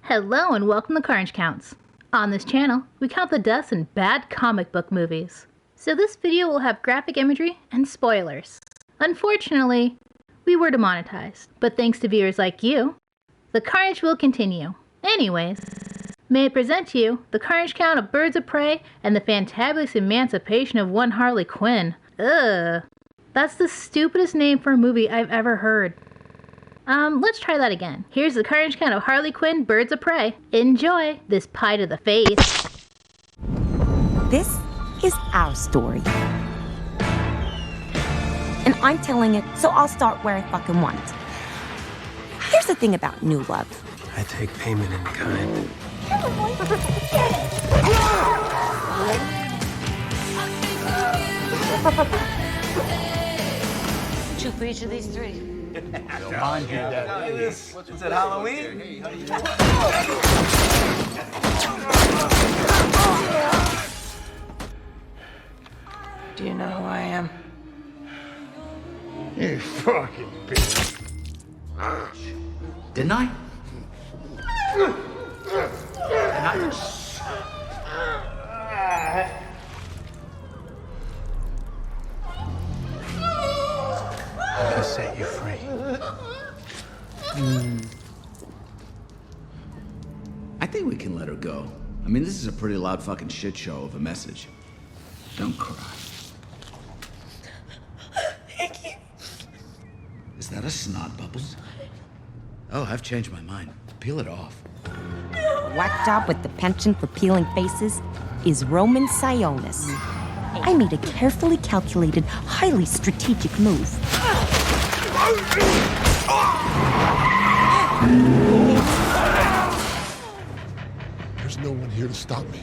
Hello and welcome to Carnage Counts. On this channel, we count the deaths in bad comic book movies. So this video will have graphic imagery and spoilers. Unfortunately, we were demonetized, but thanks to viewers like you, the carnage will continue. Anyways, may I present to you the Carnage Count of Birds of Prey and the fantabulous emancipation of one Harley Quinn. Ugh. That's the stupidest name for a movie I've ever heard. Let's try that again. Here's the Carnage Count of Harley Quinn, Birds of Prey. Enjoy this pie to the face. This is our story. And I'm telling it, so I'll start where I fucking want. Here's the thing about new love. I take payment in kind. Two for each of these three. Don't mind you, Daddy. What's it, Halloween? Do you know who I am? You fucking bitch. Didn't I? I'll set you free. I think we can let her go. I mean, this is a pretty loud fucking shit show of a message. Don't cry. Thank you. Is that a snot bubble? Oh, I've changed my mind. Peel it off. Whack job with the penchant for peeling faces is Roman Sionis. I made a carefully calculated, highly strategic move. There's no one here to stop me.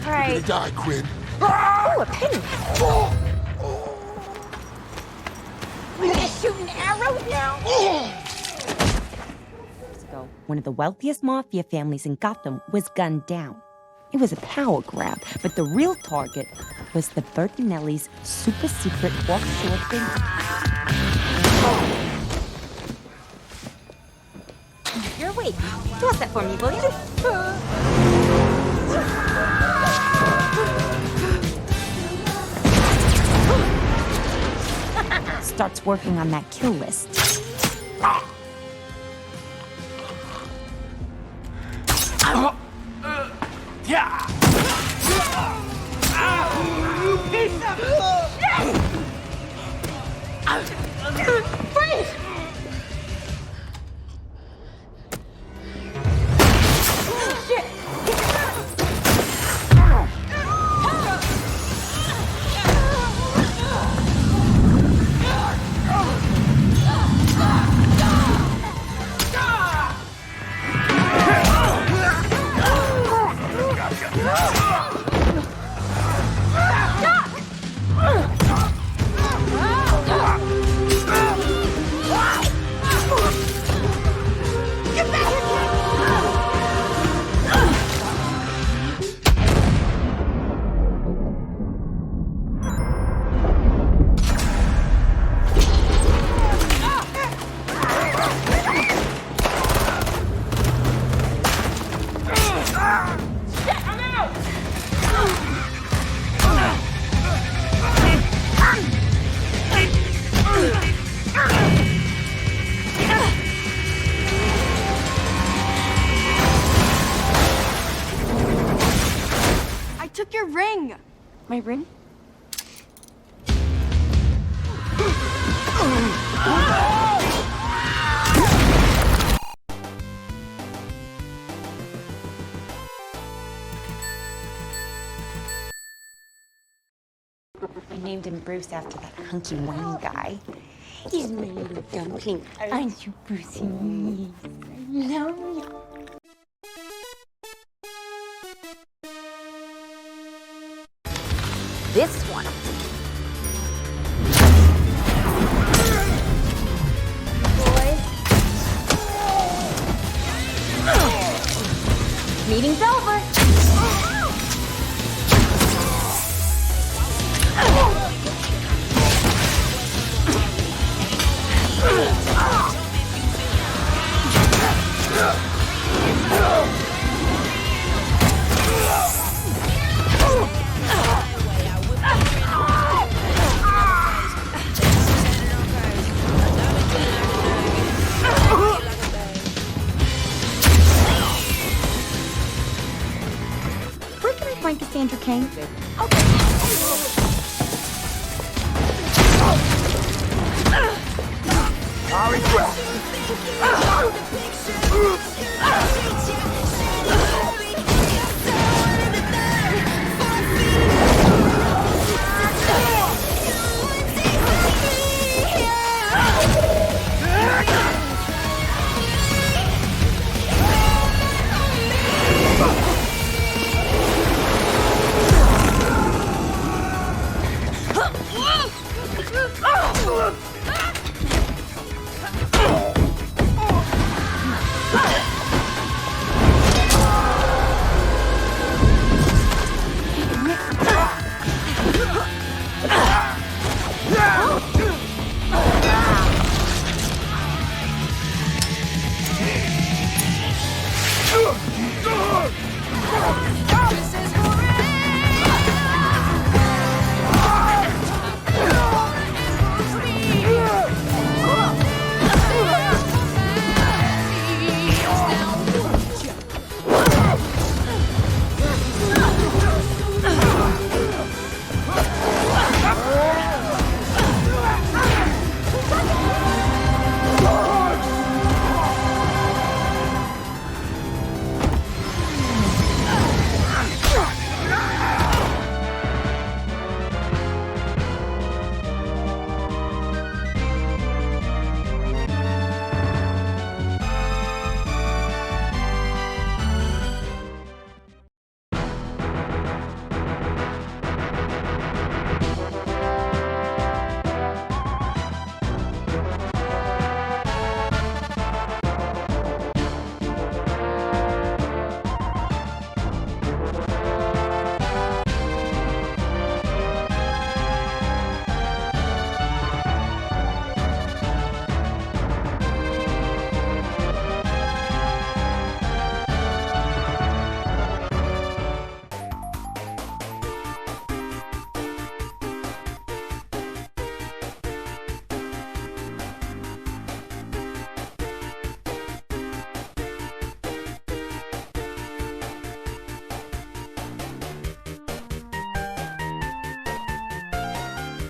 All right. You're gonna die, Quinn. Oh, a penny. We're shooting arrows now. Years ago, one of the wealthiest mafia families in Gotham was gunned down. It was a power grab, but the real target was the Bertinelli's super secret offshore thing. You're awake. Toss that for me, will you? Starts working on that kill list. I took your ring. My ring? I named him Bruce after that hunky Wayne guy. He's my little dumpling. Aren't you, Brucey? I love you. This one. Boys. Meeting's over. Cassandra Cain. Harley Quinn!